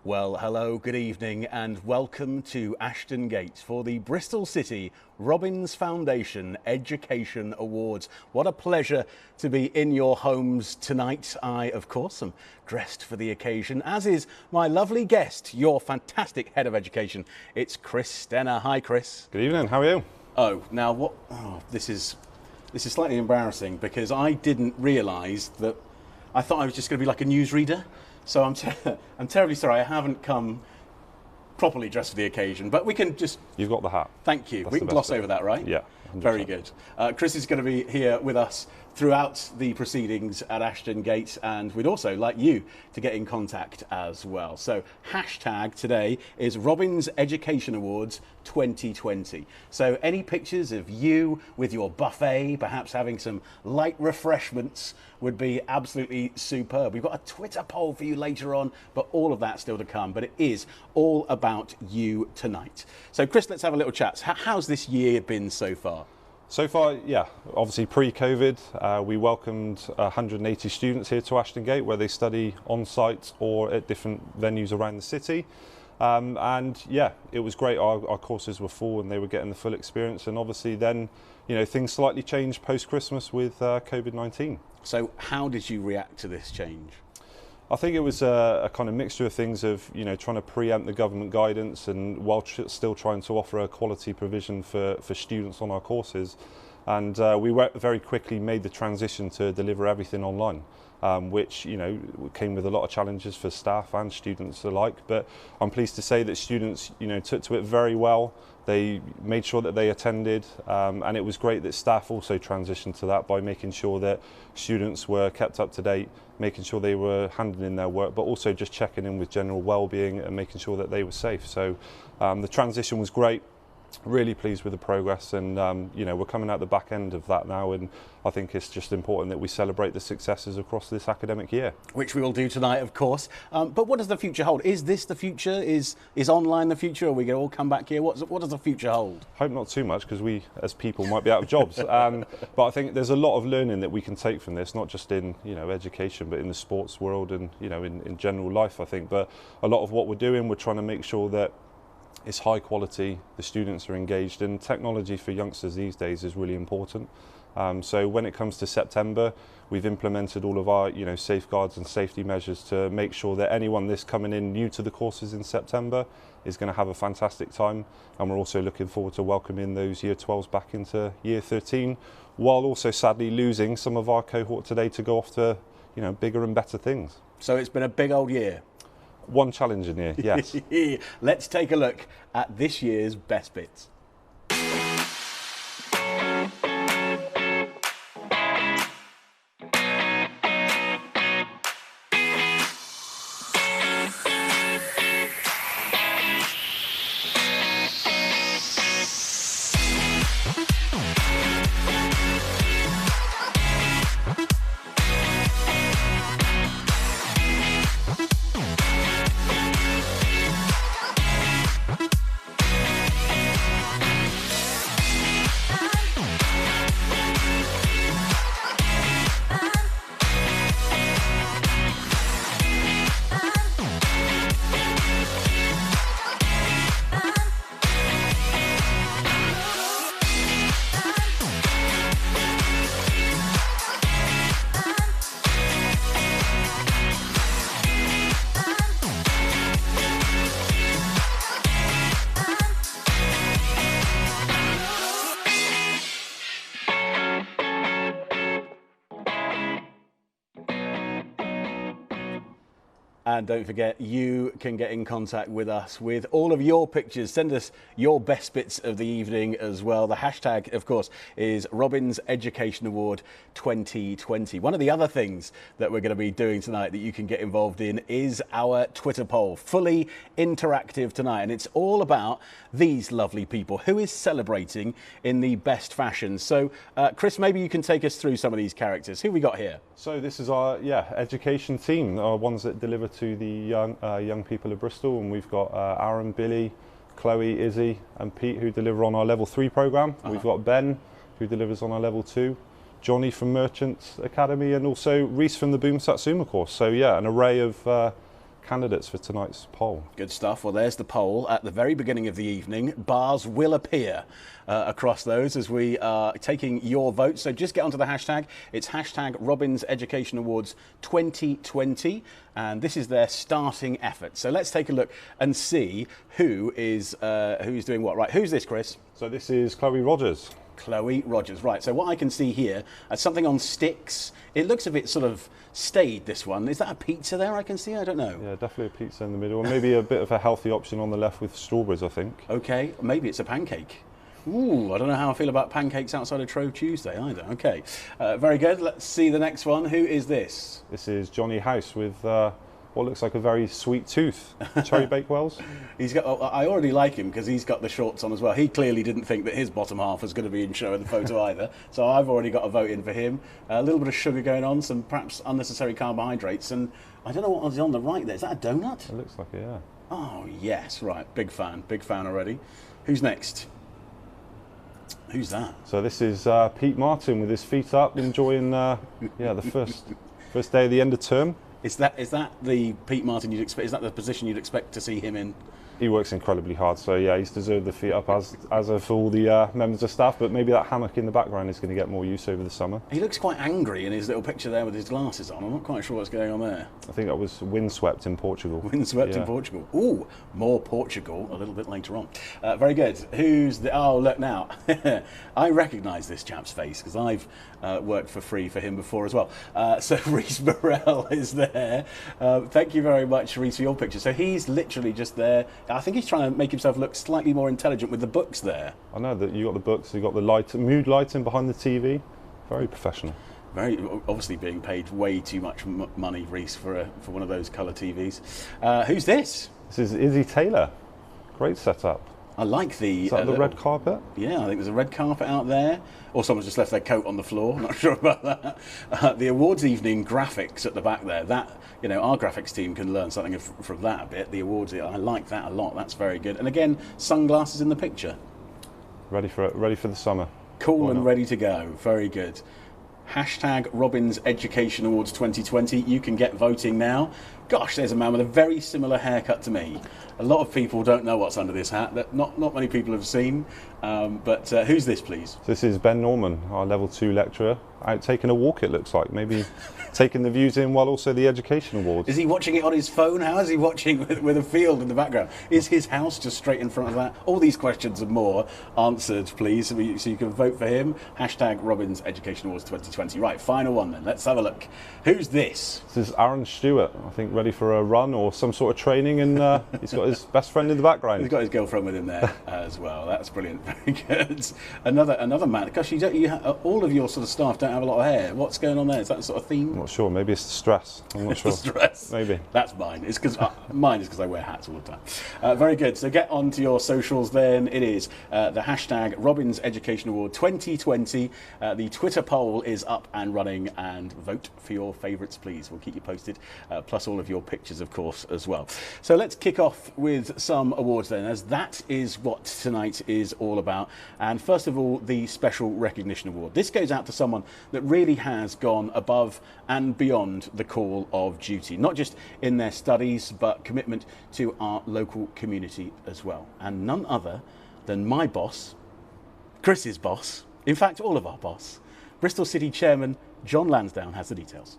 Well, hello, good evening, and welcome to Ashton Gate for the Bristol City Robbins Foundation Education Awards. What a pleasure to be in your homes tonight. I, of course, am dressed for the occasion, as is my lovely guest, your fantastic head of education. It's Chris Stenner. Hi, Chris. Good evening. How are you? Oh, now what? Oh, this is slightly embarrassing because I didn't realise that. I thought I was just going to be like a newsreader. So I'm terribly sorry I haven't come properly dressed for the occasion, but we can just... You've got the hat. Thank you. That's we can gloss over that, right? Yeah. 100%. Very good. Chris is going to be here with us throughout the proceedings at Ashton Gate, and we'd also like you to get in contact as well. So hashtag today is Robbins Education Awards 2020. So any pictures of you with your buffet, perhaps having some light refreshments, would be absolutely superb. We've got a Twitter poll for you later on, but all of that still to come. But it is all about you tonight. So Chris, let's have a little chat. How's this year been so far? So far, yeah, obviously pre-COVID, we welcomed 180 students here to Ashton Gate, where they study on-site or at different venues around the city. And yeah, it was great. Our courses were full and they were getting the full experience. And obviously then, you know, things slightly changed post-Christmas with COVID-19. So how did you react to this change? I think it was a kind of mixture of things of, you know, trying to preempt the government guidance and while still trying to offer a quality provision for students on our courses. And we very quickly made the transition to deliver everything online, which, you know, came with a lot of challenges for staff and students alike. But I'm pleased to say that students, you know, took to it very well. They made sure that they attended, and it was great that staff also transitioned to that by making sure that students were kept up to date, making sure they were handing in their work, but also just checking in with general well-being and making sure that they were safe. So the transition was great. Really pleased with the progress, and you know, we're coming out the back end of that now, and I think it's just important that we celebrate the successes across this academic year. Which we will do tonight, of course. But what does the future hold? Is this the future? Is online the future? Are we going to all come back here? What does the future hold? Hope not too much, because we as people might be out of jobs. But I think there's a lot of learning that we can take from this, not just in, you know, education, but in the sports world and, you know, in general life, I think. But a lot of what we're doing, we're trying to make sure that it's high quality, the students are engaged, and technology for youngsters these days is really important. So when it comes to September, we've implemented all of our, you know, safeguards and safety measures to make sure that anyone that's coming in new to the courses in September is going to have a fantastic time. And we're also looking forward to welcoming those Year 12s back into Year 13, while also sadly losing some of our cohort today to go off to, you know, bigger and better things. So it's been a big old year. One challenging year, yes. Let's take a look at this year's best bits. And don't forget, you can get in contact with us with all of your pictures. Send us your best bits of the evening as well. The hashtag, of course, is Robbins Education Award 2020. One of the other things that we're going to be doing tonight that you can get involved in is our Twitter poll, fully interactive tonight. And it's all about these lovely people. Who is celebrating in the best fashion? So, Chris, maybe you can take us through some of these characters. Who we got here? So this is our education team, our ones that deliver to the young people of Bristol, and we've got Aaron, Billy, Chloe, Izzy and Pete who deliver on our level 3 programme. We've got Ben who delivers on our level 2, Johnny from Merchants Academy, and also Reese from the Boom Satsuma course. So yeah, an array of candidates for tonight's poll. Good stuff. Well, there's the poll at the very beginning of the evening. Bars will appear across those as we are taking your vote. So just get onto the hashtag. It's hashtag Robbins Education Awards 2020. And this is their starting effort. So let's take a look and see who's doing what. Right, who's this, Chris? So this is Chloe Rogers. Chloe Rogers, right. So what I can see here, something on sticks. It looks a bit sort of stayed, this one. Is that a pizza there I can see? I don't know. Yeah, definitely a pizza in the middle. And maybe a bit of a healthy option on the left with strawberries, I think. Okay, maybe it's a pancake. Ooh, I don't know how I feel about pancakes outside of Trove Tuesday either. Okay, very good. Let's see the next one. Who is this? This is Johnny House with what looks like a very sweet tooth. Cherry Bakewells. He's got. I already like him because he's got the shorts on as well. He clearly didn't think that his bottom half was going to be in show in the photo either. So I've already got a vote in for him. A little bit of sugar going on, some perhaps unnecessary carbohydrates, and I don't know what was on the right there. Is that a donut? It looks like it, yeah. Oh yes, right. Big fan already. Who's next? Who's that? So this is Pete Martin with his feet up, enjoying the first day of the end of term. Is that the Pete Martin you'd expect? Is that the position you'd expect to see him in? He works incredibly hard, so yeah, he's deserved the feet up as of all the members of staff. But maybe that hammock in the background is going to get more use over the summer. He looks quite angry in his little picture there with his glasses on. I'm not quite sure what's going on there. I think that was windswept in Portugal. Windswept in Portugal. Ooh, more Portugal a little bit later on. Very good. Who's the? Oh, look now. I recognise this chap's face because I've worked for free for him before as well. So Rhys Burrell is there. Thank you very much, Rhys, for your picture. So he's literally just there. I think he's trying to make himself look slightly more intelligent with the books there. I know that you got the books, you got the mood lighting behind the TV. Very professional. Very obviously being paid way too much money, Rhys, for one of those colour TVs. Who's this? This is Izzy Taylor. Great setup. I like the... Is that the red carpet? Yeah, I think there's a red carpet out there. Or someone's just left their coat on the floor. Not sure about that. The awards evening graphics at the back there. That, you know, our graphics team can learn something from that a bit. The awards, I like that a lot. That's very good. And again, sunglasses in the picture. Ready for the summer. Cool and ready to go. Very good. Hashtag Robbins Education Awards 2020. You can get voting now. Gosh, there's a man with a very similar haircut to me. A lot of people don't know what's under this hat. That not many people have seen. But who's this, please? This is Ben Norman, our Level 2 lecturer, out taking a walk, it looks like. Maybe taking the views in while also the Education Awards. Is he watching it on his phone? How is he watching with a field in the background? Is his house just straight in front of that? All these questions and more answered, please, so you can vote for him. Hashtag Robbins Education Awards 2020. Right, final one then. Let's have a look. Who's this? This is Aaron Stewart, I think ready for a run or some sort of training, and he's got his best friend in the background. He's got his girlfriend with him there as well. That's brilliant. Very good. Another man. Gosh, all of your sort of staff don't have a lot of hair. What's going on there? Is that the sort of theme? I'm not sure. Maybe it's the stress. I'm not sure. The stress. Maybe. That's mine. It's because mine is because I wear hats all the time. Very good. So get onto your socials then. It is the hashtag Robbins Education Award 2020. The Twitter poll is up and running, and vote for your favourites, please. We'll keep you posted, plus all of your pictures, of course, as well. So let's kick off with some awards then, as that is what tonight is all about. And first of all, the Special Recognition Award. This goes out to someone that really has gone above and beyond the call of duty, not just in their studies, but commitment to our local community as well. And none other than my boss, Chris's boss, in fact, all of our boss, Bristol City Chairman John Lansdowne has the details.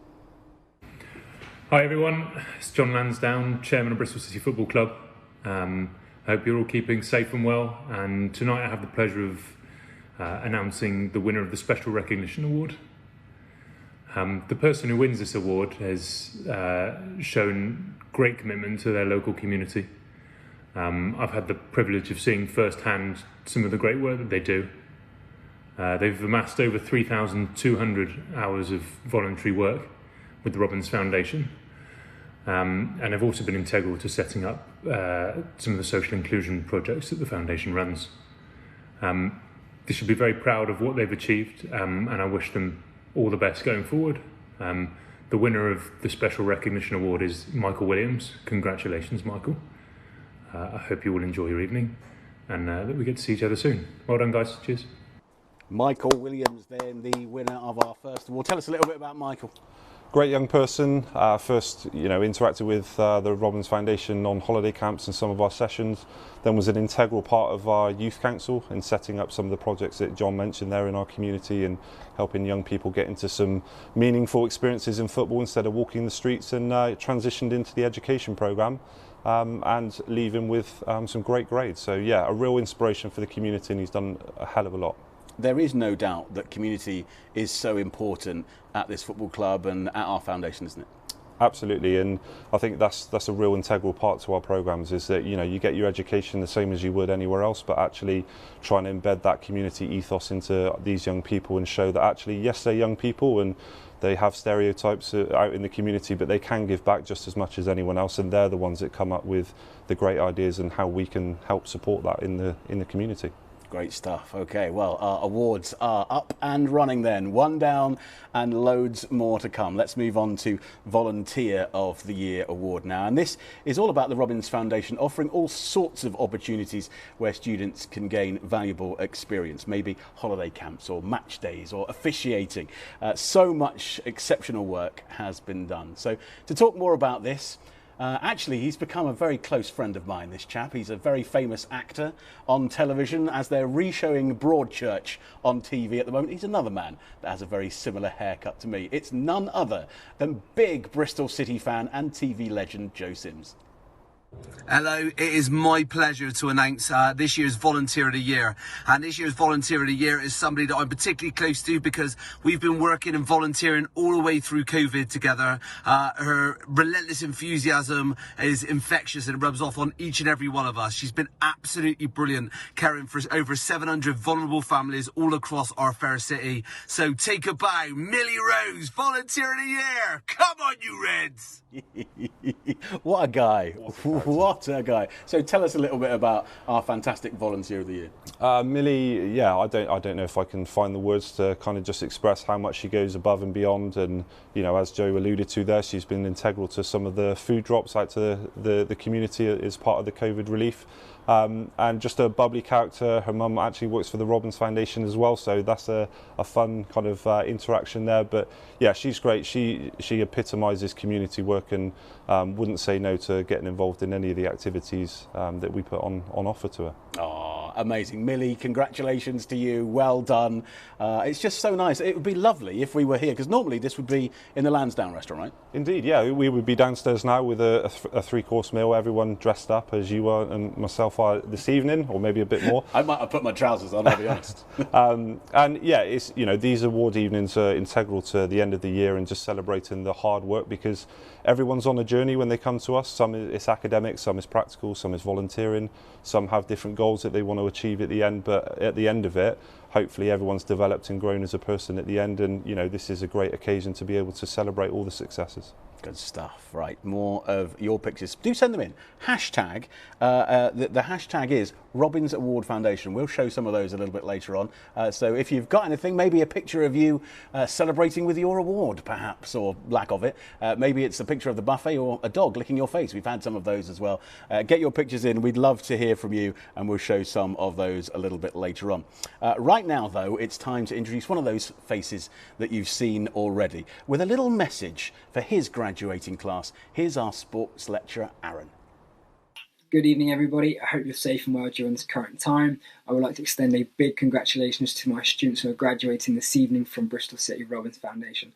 Hi everyone, it's John Lansdowne, Chairman of Bristol City Football Club. I hope you're all keeping safe and well, and tonight I have the pleasure of announcing the winner of the Special Recognition Award. The person who wins this award has shown great commitment to their local community. I've had the privilege of seeing firsthand some of the great work that they do. They've amassed over 3,200 hours of voluntary work with the Robbins Foundation, and have also been integral to setting up some of the social inclusion projects that the foundation runs. They should be very proud of what they've achieved, and I wish them all the best going forward. The winner of the Special Recognition Award is Michael Williams. Congratulations, Michael. I hope you all enjoy your evening, and that we get to see each other soon. Well done, guys. Cheers. Michael Williams then, the winner of our first award. Tell us a little bit about Michael. Great young person. First, interacted with the Robbins Foundation on holiday camps and some of our sessions. Then was an integral part of our youth council in setting up some of the projects that John mentioned there in our community and helping young people get into some meaningful experiences in football instead of walking the streets, and transitioned into the education programme and leaving with some great grades. So yeah, a real inspiration for the community, and he's done a hell of a lot. There is no doubt that community is so important at this football club and at our foundation, isn't it? Absolutely, and I think that's a real integral part to our programs, is that you get your education the same as you would anywhere else, but actually trying to embed that community ethos into these young people and show that actually, yes, they're young people and they have stereotypes out in the community, but they can give back just as much as anyone else, and they're the ones that come up with the great ideas and how we can help support that in the community. Great stuff. Okay, well, our awards are up and running then. One down and loads more to come. Let's move on to Volunteer of the Year award now. And this is all about the Robbins Foundation offering all sorts of opportunities where students can gain valuable experience, maybe holiday camps or match days or officiating. So much exceptional work has been done. So to talk more about this, actually, he's become a very close friend of mine, this chap. He's a very famous actor on television. As they're re-showing Broadchurch on TV at the moment, he's another man that has a very similar haircut to me. It's none other than big Bristol City fan and TV legend Joe Sims. Hello, it is my pleasure to announce this year's Volunteer of the Year. And this year's Volunteer of the Year is somebody that I'm particularly close to because we've been working and volunteering all the way through COVID together. Her relentless enthusiasm is infectious and it rubs off on each and every one of us. She's been absolutely brilliant, caring for over 700 vulnerable families all across our fair city. So take a bow, Millie Rose, Volunteer of the Year. Come on, you Reds! What a guy. What a guy. So tell us a little bit about our fantastic Volunteer of the Year. Millie, yeah, I don't know if I can find the words to kind of just express how much she goes above and beyond, and as Joe alluded to there, she's been integral to some of the food drops out to the community as part of the COVID relief. And just a bubbly character. Her mum actually works for the Robbins Foundation as well, so that's a fun kind of interaction there. But yeah, she's great. She epitomises community work and wouldn't say no to getting involved in any of the activities that we put on offer to her. Oh, amazing. Millie, congratulations to you. Well done. It's just so nice. It would be lovely if we were here, because normally this would be in the Lansdowne restaurant, right? Indeed, yeah. We would be downstairs now with a three-course meal, everyone dressed up as you are and myself are this evening, or maybe a bit more. I might have put my trousers on, I'll be honest. And yeah, it's these award evenings are integral to the end of the year and just celebrating the hard work, because everyone's on a journey when they come to us. Some it's academic, some is practical, some is volunteering, some have different goals that they want to achieve at the end, but at the end of it, hopefully everyone's developed and grown as a person at the end, and this is a great occasion to be able to celebrate all the successes. Good stuff. Right, more of your pictures. Do send them in. Hashtag, the hashtag is Robbins Award Foundation. We'll show some of those a little bit later on. So if you've got anything, maybe a picture of you celebrating with your award, perhaps, or lack of it. Maybe it's a picture of the buffet or a dog licking your face. We've had some of those as well. Get your pictures in. We'd love to hear from you, and we'll show some of those a little bit later on. Right now, though, it's time to introduce one of those faces that you've seen already with a little message for his graduating class. Here's our sports lecturer, Aaron. Good evening, everybody. I hope you're safe and well during this current time. I would like to extend a big congratulations to my students who are graduating this evening from Bristol City Robbins Foundation.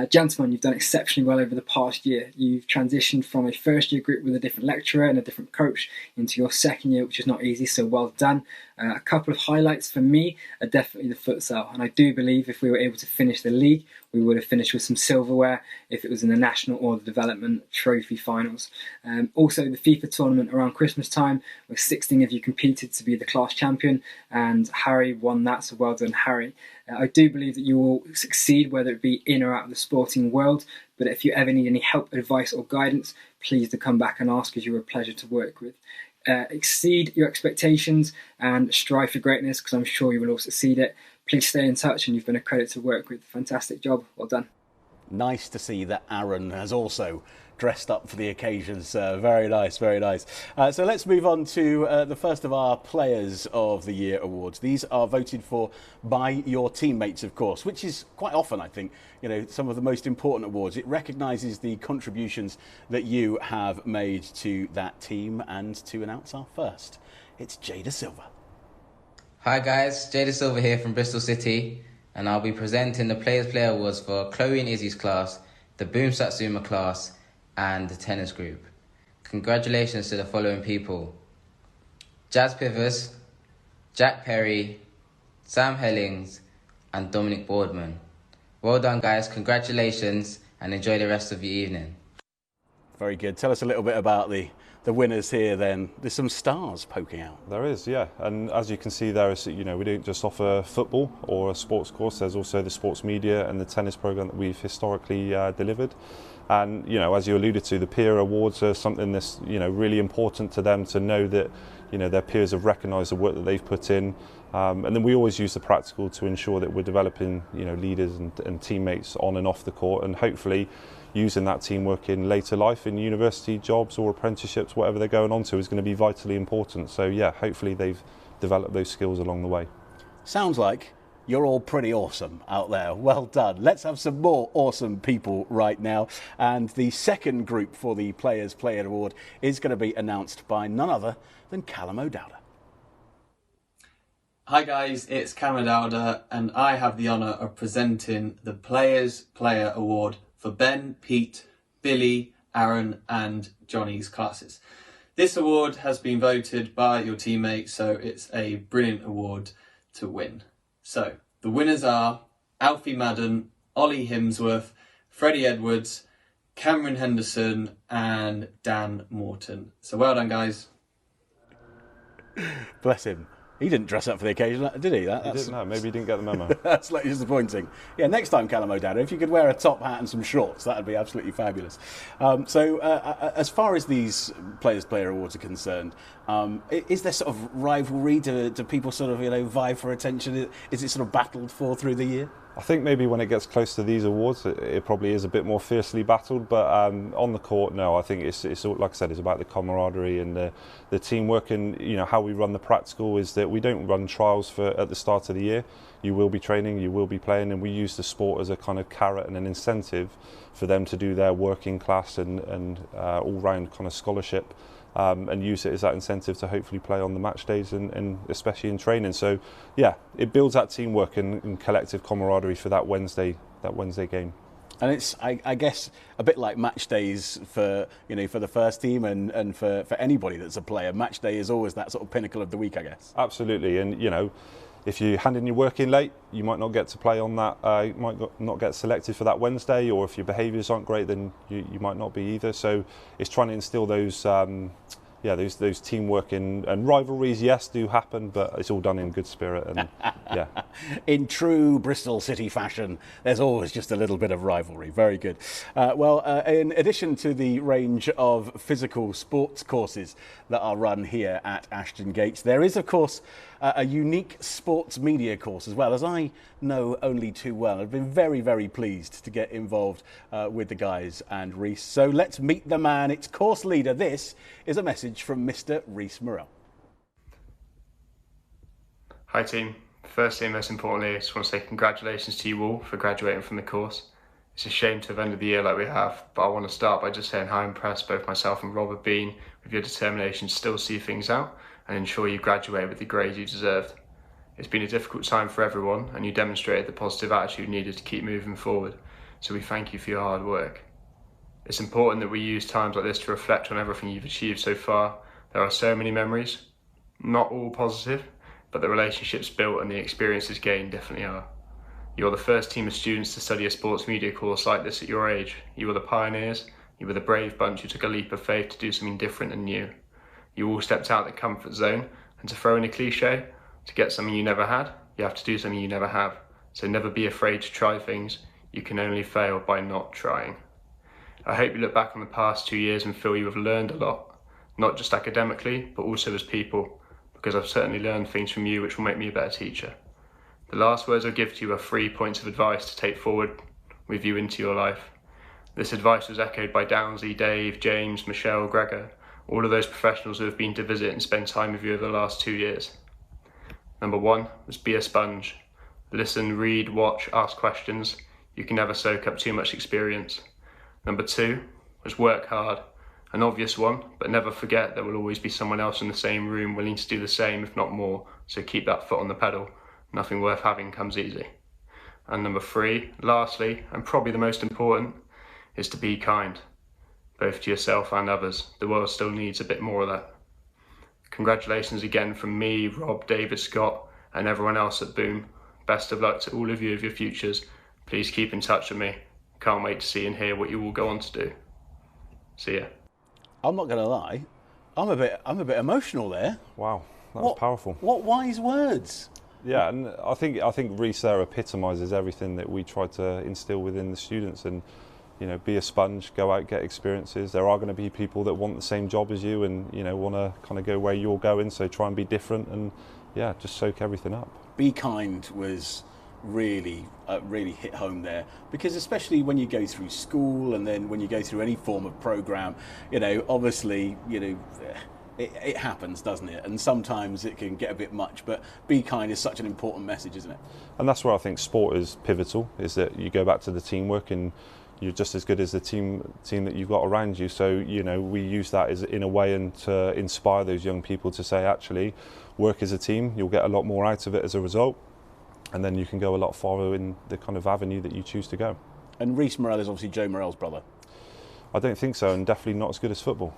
Gentlemen, you've done exceptionally well over the past year. You've transitioned from a first year group with a different lecturer and a different coach into your second year, which is not easy, so well done. A couple of highlights for me are definitely the futsal, and I do believe if we were able to finish the league, we would have finished with some silverware if it was in the national or the development trophy finals. Also, the FIFA tournament around Christmas time, where 16 of you competed to be the class champion, and Harry won that, so well done, Harry. I do believe that you will succeed, whether it be in or out of the sporting world, but if you ever need any help, advice or guidance, please do come back and ask, as you're a pleasure to work with. Exceed your expectations and strive for greatness, because I'm sure you will all succeed it. Please stay in touch, and you've been a credit to work with. Fantastic job. Well done. Nice to see that Aaron has also dressed up for the occasions. Very nice, very nice. So let's move on to the first of our Players of the Year awards. These are voted for by your teammates, of course, which is quite often, I think, some of the most important awards. It recognises the contributions that you have made to that team. And to announce our first, it's Jada Silva. Hi guys, Jada Silva here from Bristol City, and I'll be presenting the Players Player Awards for Chloe and Izzy's class, the Boom Satsuma class, and the tennis group. Congratulations to the following people: Jazz Pivers, Jack Perry, Sam Hellings, and Dominic Boardman. Well done guys, congratulations, and enjoy the rest of your evening. Very good. Tell us a little bit about the winners here then. There's some stars poking out. There is, yeah. And as you can see there, we don't just offer football or a sports course. There's also the sports media and the tennis programme that we've historically delivered. And, as you alluded to, the peer awards are something that's, really important to them to know that, their peers have recognised the work that they've put in. And then we always use the practical to ensure that we're developing, leaders and teammates on and off the court, and hopefully using that teamwork in later life, in university jobs or apprenticeships, whatever they're going on to, is going to be vitally important. So yeah, hopefully they've developed those skills along the way. Sounds like you're all pretty awesome out there. Well done. Let's have some more awesome people right now. And the second group for the Players Player Award is going to be announced by none other than Callum O'Dowda. Hi guys, it's Cam O'Dowda, and I have the honour of presenting the Players Player Award for Ben, Pete, Billy, Aaron and Johnny's classes. This award has been voted by your teammates, so it's a brilliant award to win. So the winners are Alfie Madden, Ollie Himsworth, Freddie Edwards, Cameron Henderson and Dan Morton. So well done guys. Bless him. He didn't dress up for the occasion, did he? He didn't, no. Maybe he didn't get the memo. That's slightly disappointing. Yeah, next time, Callum O'Dowda, if you could wear a top hat and some shorts, that would be absolutely fabulous. As far as these Players Player Awards are concerned, is there sort of rivalry? Do people sort of vie for attention? Is it sort of battled for through the year? I think maybe when it gets close to these awards, it probably is a bit more fiercely battled. But on the court, no, I think it's all, like I said, it's about the camaraderie and the teamwork. And how we run the practical is that we don't run trials at the start of the year. You will be training, you will be playing, and we use the sport as a kind of carrot and an incentive for them to do their working class and all-round kind of scholarship. And use it as that incentive to hopefully play on the match days and especially in training. So yeah, it builds that teamwork and collective camaraderie for that Wednesday game. And it's, I guess, a bit like match days for the first team and for anybody that's a player. Match day is always that sort of pinnacle of the week, I guess. Absolutely, and if you hand in your work in late, you might not get to play on that. You might not get selected for that Wednesday, or if your behaviours aren't great, then you might not be either. So it's trying to instill those those teamwork and rivalries. Yes, do happen, but it's all done in good spirit and yeah. In true Bristol City fashion, there's always just a little bit of rivalry. Very good. In addition to the range of physical sports courses that are run here at Ashton Gates, there is, of course, a unique sports media course as well, as I know only too well. I've been very, very pleased to get involved with the guys and Reese. So let's meet the man, its course leader. This is a message from Mr. Reese Morrell. Hi team. Firstly and most importantly, I just want to say congratulations to you all for graduating from the course. It's a shame to have ended the year like we have, but I want to start by just saying how impressed both myself and Rob have been with your determination to still see things out and ensure you graduate with the grades you deserved. It's been a difficult time for everyone, and you demonstrated the positive attitude needed to keep moving forward, so we thank you for your hard work. It's important that we use times like this to reflect on everything you've achieved so far. There are so many memories, not all positive, but the relationships built and the experiences gained definitely are. You're the first team of students to study a sports media course like this at your age. You were the pioneers, you were the brave bunch who took a leap of faith to do something different and new. You all stepped out the comfort zone, and to throw in a cliche, to get something you never had, you have to do something you never have. So never be afraid to try things. You can only fail by not trying. I hope you look back on the past 2 years and feel you have learned a lot, not just academically, but also as people, because I've certainly learned things from you which will make me a better teacher. The last words I'll give to you are 3 points of advice to take forward with you into your life. This advice was echoed by Downsy, Dave, James, Michelle, Gregor, all of those professionals who have been to visit and spend time with you over the last 2 years. Number 1 was be a sponge. Listen, read, watch, ask questions. You can never soak up too much experience. Number 2 was work hard. An obvious one, but never forget there will always be someone else in the same room willing to do the same, if not more, so keep that foot on the pedal. Nothing worth having comes easy. And number 3, lastly, and probably the most important, is to be kind, both to yourself and others. The world still needs a bit more of that. Congratulations again from me, Rob, David, Scott, and everyone else at Boom. Best of luck to all of you with your futures. Please keep in touch with me. Can't wait to see and hear what you will go on to do. See ya. I'm not going to lie, I'm a bit emotional there. Wow, that was powerful. What wise words. Yeah, and I think Reece there epitomises everything that we try to instill within the students. And be a sponge, go out, get experiences. There are going to be people that want the same job as you and want to kind of go where you're going, so try and be different and just soak everything up. Be kind was really hit home there, because especially when you go through school and then when you go through any form of program, obviously it happens, doesn't it? And sometimes it can get a bit much, but be kind is such an important message, isn't it? And that's where I think sport is pivotal, is that you go back to the teamwork and you're just as good as the team that you've got around you. So we use that as in a way and to inspire those young people to say, actually, work as a team, you'll get a lot more out of it as a result, and then you can go a lot farther in the kind of avenue that you choose to go. And Reece Morel is obviously Joe Morel's brother. I don't think so, and definitely not as good as football.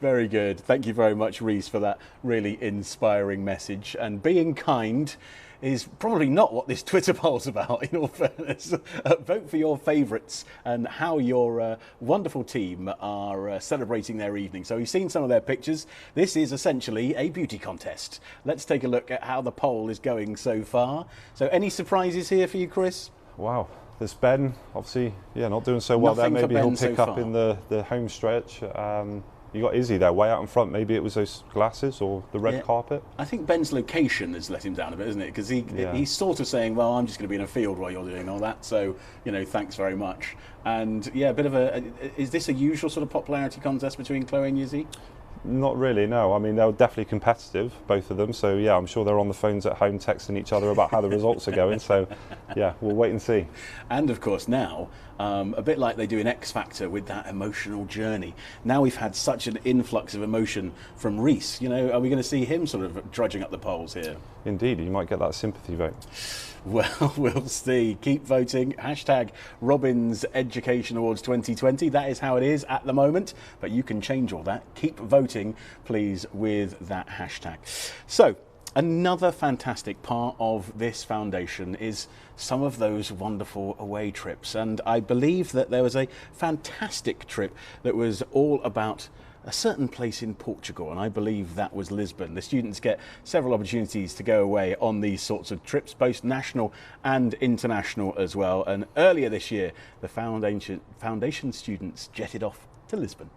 Very good. Thank you very much, Reece, for that really inspiring message. And being kind is probably not what this Twitter poll's about, in all fairness. Vote for your favourites and how your wonderful team are celebrating their evening. So you've seen some of their pictures. This is essentially a beauty contest. Let's take a look at how the poll is going so far. So any surprises here for you, Chris? Wow. There's Ben, obviously, not doing so well. Nothing there. Maybe he'll pick up far. in the home stretch. You got Izzy there, way out in front. Maybe it was those glasses or the red carpet. I think Ben's location has let him down a bit, isn't it? Because he's sort of saying, well, I'm just going to be in a field while you're doing all that. So, thanks very much. And a bit of is this a usual sort of popularity contest between Chloe and Izzy? Not really, no. I mean, they're definitely competitive, both of them. So, I'm sure they're on the phones at home texting each other about how the results are going. So, we'll wait and see. And, of course, now, a bit like they do in X Factor with that emotional journey. Now we've had such an influx of emotion from Reece. Are we going to see him sort of drudging up the polls here? Indeed, you might get that sympathy vote. Well, we'll see. Keep voting. Hashtag Robbins Education Awards 2020. That is how it is at the moment, but you can change all that. Keep voting, please, with that hashtag. So, another fantastic part of this foundation is some of those wonderful away trips. And I believe that there was a fantastic trip that was all about a certain place in Portugal, and I believe that was Lisbon. The students get several opportunities to go away on these sorts of trips, both national and international as well. And earlier this year, the foundation students jetted off to Lisbon.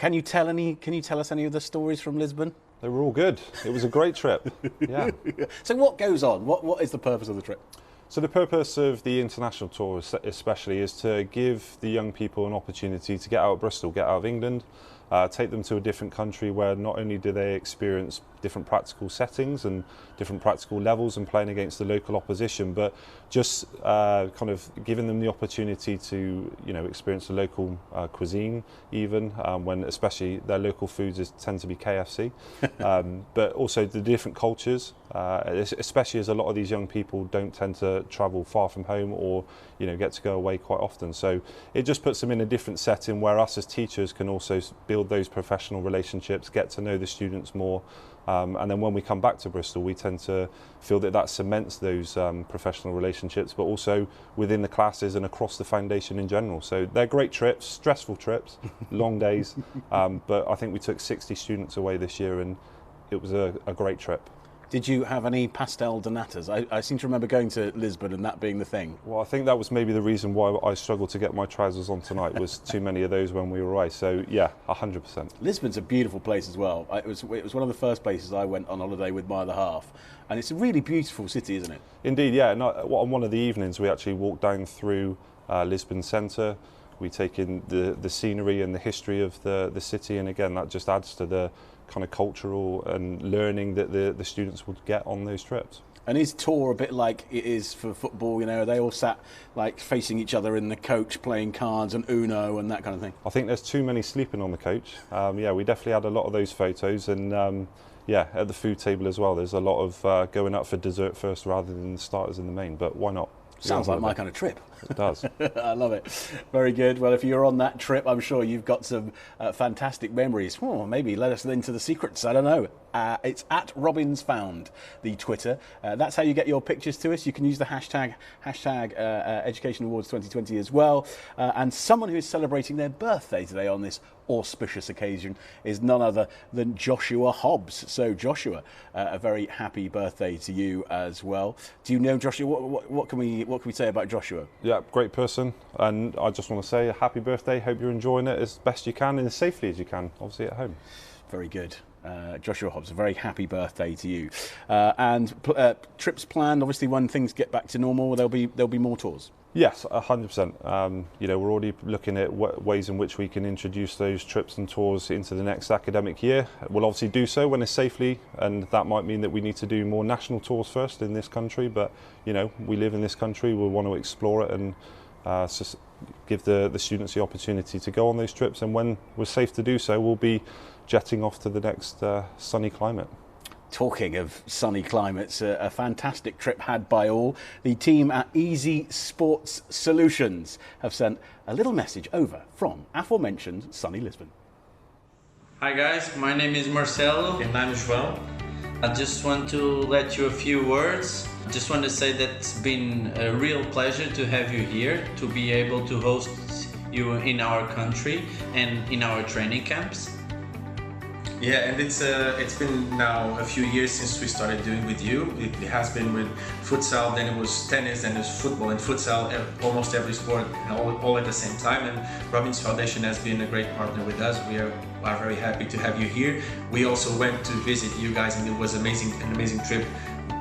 Can you tell us any of the stories from Lisbon? They were all good. It was a great trip. Yeah. So what goes on? What is the purpose of the trip? So the purpose of the international tour especially is to give the young people an opportunity to get out of Bristol, get out of England, take them to a different country where not only do they experience different practical settings and different practical levels and playing against the local opposition, but just kind of giving them the opportunity to, you know, experience the local cuisine even, when especially their local foods tend to be KFC, but also the different cultures, especially as a lot of these young people don't tend to travel far from home or, you know, get to go away quite often. So it just puts them in a different setting where us as teachers can also build those professional relationships, get to know the students more. And then when we come back to Bristol, we tend to feel that cements those professional relationships, but also within the classes and across the foundation in general. So they're great trips, stressful trips, long days, but I think we took 60 students away this year and it was a great trip. Did you have any pastel de natas? I seem to remember going to Lisbon and that being the thing. Well, I think that was maybe the reason why I struggled to get my trousers on tonight, was too many of those when we were away. So yeah, 100%. Lisbon's a beautiful place as well. It was one of the first places I went on holiday with my other half. And it's a really beautiful city, isn't it? Indeed, yeah. And on one of the evenings, we actually walked down through Lisbon Centre. We take in the scenery and the history of the city. And again, that just adds to the kind of cultural and learning that the students would get on those trips. And is tour a bit like it is for football? You know, they all sat like facing each other in the coach playing cards and Uno and that kind of thing? I think there's too many sleeping on the coach. Yeah, we definitely had a lot of those photos, and yeah, at the food table as well, there's a lot of going up for dessert first rather than the starters in the main, but why not? Sounds like my kind of trip. It does. I love it. Very good. Well, if you're on that trip, I'm sure you've got some fantastic memories. Well, maybe let us into the secrets. I don't know. It's at RobinsFound, the Twitter. That's how you get your pictures to us. You can use the hashtag Education Awards 2020 as well. And someone who is celebrating their birthday today on this auspicious occasion is none other than Joshua Hobbs. So Joshua, a very happy birthday to you as well. Do you know Joshua? What can we say about Joshua? Yeah, great person, and I just want to say happy birthday. Hope you're enjoying it as best you can and as safely as you can, obviously at home. Very good. Joshua Hobbs, a very happy birthday to you. And trips planned, obviously when things get back to normal, there'll be more tours. Yes, 100%. You know, we're already looking at ways in which we can introduce those trips and tours into the next academic year. We'll obviously do so when it's safely, and that might mean that we need to do more national tours first in this country, but you know, we live in this country, we want to explore it and give the students the opportunity to go on those trips, and when we're safe to do so, we'll be jetting off to the next sunny climate. Talking of sunny climates, a fantastic trip had by all. The team at Easy Sports Solutions have sent a little message over from aforementioned sunny Lisbon. Hi guys, my name is Marcelo and I'm João. I just want to let you a few words. I just want to say that it's been a real pleasure to have you here, to be able to host you in our country and in our training camps. Yeah, and it's been now a few years since we started doing with you. It has been with futsal, then it was tennis, then it was football and futsal, almost every sport, all at the same time. And Robins Foundation has been a great partner with us. We are very happy to have you here. We also went to visit you guys, and it was an amazing trip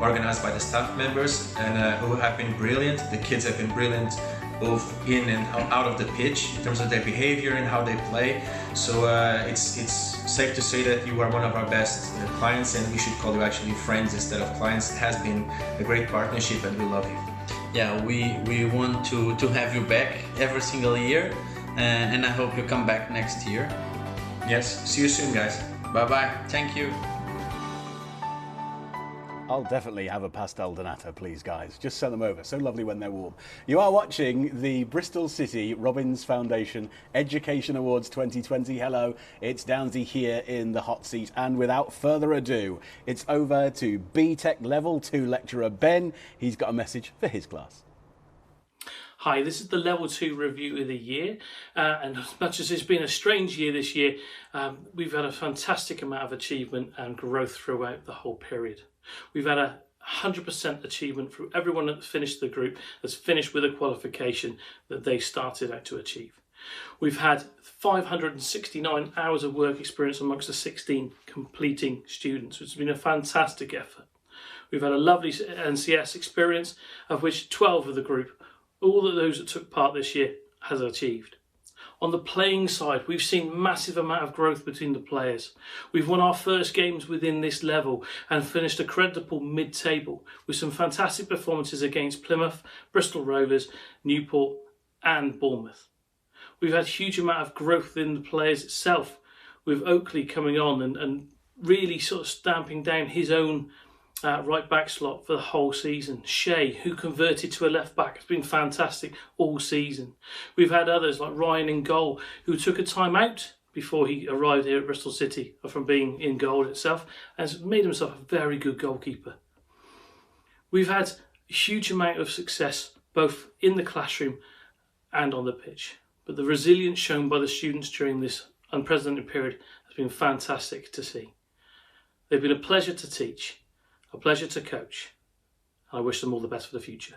organized by the staff members, and who have been brilliant. The kids have been brilliant, both in and out of the pitch, in terms of their behavior and how they play. So it's safe to say that you are one of our best clients, and we should call you actually friends instead of clients. It has been a great partnership and we love you. Yeah, we want to have you back every single year, and I hope you come back next year. Yes, see you soon guys. Bye-bye, thank you. I'll definitely have a pastel de nata, please, guys. Just send them over. So lovely when they're warm. You are watching the Bristol City Robins Foundation Education Awards 2020. Hello, it's Downsy here in the hot seat. And without further ado, it's over to BTEC Level 2 lecturer Ben. He's got a message for his class. Hi, this is the Level 2 review of the year, and as much as it's been a strange year this year, we've had a fantastic amount of achievement and growth throughout the whole period. We've had 100% achievement from everyone that finished the group, that's finished with a qualification that they started out to achieve. We've had 569 hours of work experience amongst the 16 completing students, which has been a fantastic effort. We've had a lovely NCS experience, of which 12 of the group, all of those that took part this year, has achieved. On the playing side, we've seen massive amount of growth between the players. We've won our first games within this level and finished a credible mid-table with some fantastic performances against Plymouth, Bristol Rovers, Newport and Bournemouth. We've had a huge amount of growth within the players itself, with Oakley coming on and really sort of stamping down his own right back slot for the whole season. Shea, who converted to a left back, has been fantastic all season. We've had others like Ryan in goal, who took a time out before he arrived here at Bristol City from being in goal itself, and has made himself a very good goalkeeper. We've had a huge amount of success both in the classroom and on the pitch, but the resilience shown by the students during this unprecedented period has been fantastic to see. They've been a pleasure to teach, a pleasure to coach. I wish them all the best for the future.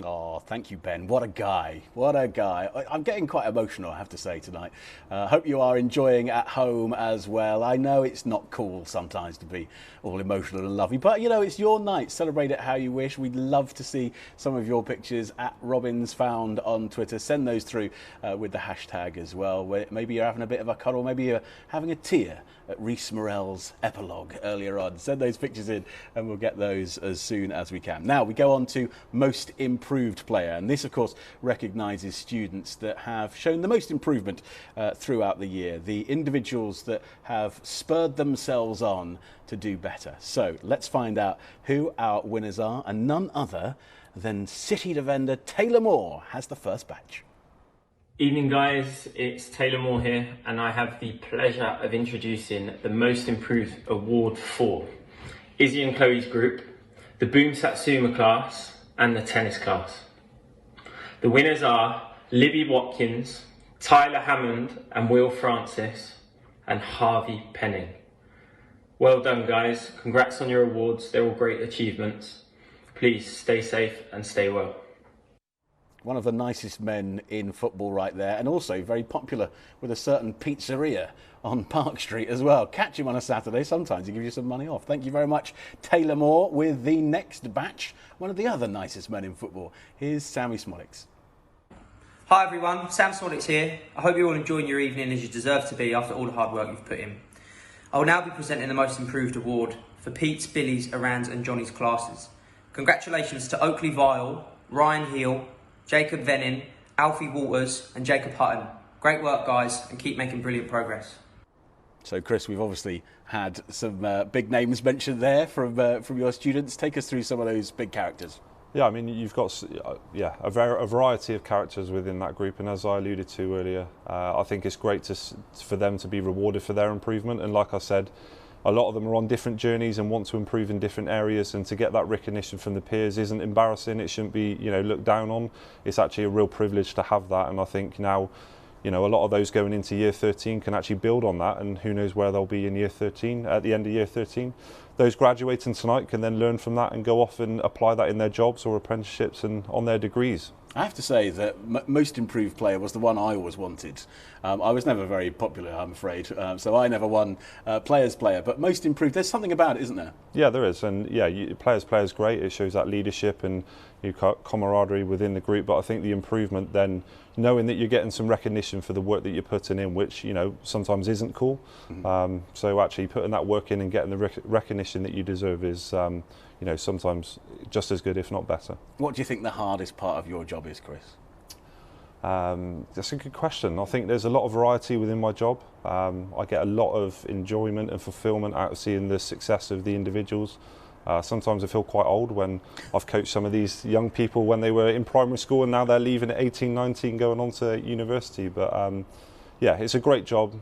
Oh, thank you, Ben. What a guy. What a guy. I'm getting quite emotional, I have to say, tonight. Hope you are enjoying at home as well. I know it's not cool sometimes to be all emotional and lovely, but, you know, it's your night. Celebrate it how you wish. We'd love to see some of your pictures at RobinsFound on Twitter. Send those through with the hashtag as well. Maybe you're having a bit of a cuddle. Maybe you're having a tear at Rhys Morell's epilogue earlier on. Send those pictures in and we'll get those as soon as we can. Now we go on to most improved player, and this of course recognises students that have shown the most improvement throughout the year, the individuals that have spurred themselves on to do better. So let's find out who our winners are, and none other than City defender Taylor Moore has the first badge. Evening guys, it's Taylor Moore here, and I have the pleasure of introducing the Most Improved Award for Izzy and Chloe's group, the Boom Satsuma class and the tennis class. The winners are Libby Watkins, Tyler Hammond and Will Francis and Harvey Penning. Well done guys, congrats on your awards, they're all great achievements. Please stay safe and stay well. One of the nicest men in football right there, and also very popular with a certain pizzeria on Park Street as well. Catch him on a Saturday, sometimes he gives you some money off. Thank you very much, Taylor Moore. With the next batch, one of the other nicest men in football, here's Sammy Smollix. Hi everyone, Sam Smollix here. I hope you're all enjoying your evening as you deserve to be after all the hard work you've put in. I will now be presenting the Most Improved Award for Pete's, Billy's, Aran's and Johnny's classes. Congratulations to Oakley Vile, Ryan Heal, Jacob Vennin, Alfie Waters and Jacob Hutton. Great work guys, and keep making brilliant progress. So Chris, we've obviously had some big names mentioned there from your students. Take us through some of those big characters. Yeah, I mean, you've got a variety of characters within that group, and as I alluded to earlier, I think it's great for them to be rewarded for their improvement. And like I said, a lot of them are on different journeys and want to improve in different areas, and to get that recognition from the peers isn't embarrassing. It shouldn't be, looked down on. It's actually a real privilege to have that, and I think now, a lot of those going into year 13 can actually build on that, and who knows where they'll be in year 13, at the end of year 13. Those graduating tonight can then learn from that and go off and apply that in their jobs or apprenticeships and on their degrees. I have to say that Most Improved Player was the one I always wanted. I was never very popular, I'm afraid, so I never won Players Player. But Most Improved, there's something about it, isn't there? Yeah, there is. And yeah, Players Player is great. It shows that leadership and camaraderie within the group. But I think the improvement then, knowing that you're getting some recognition for the work that you're putting in, which sometimes isn't cool. Mm-hmm. So actually putting that work in and getting the recognition that you deserve is sometimes just as good, if not better. What do you think the hardest part of your job is, Chris? That's a good question. I think there's a lot of variety within my job. I get a lot of enjoyment and fulfillment out of seeing the success of the individuals. Sometimes I feel quite old when I've coached some of these young people when they were in primary school and now they're leaving at 18, 19, going on to university. But yeah, it's a great job.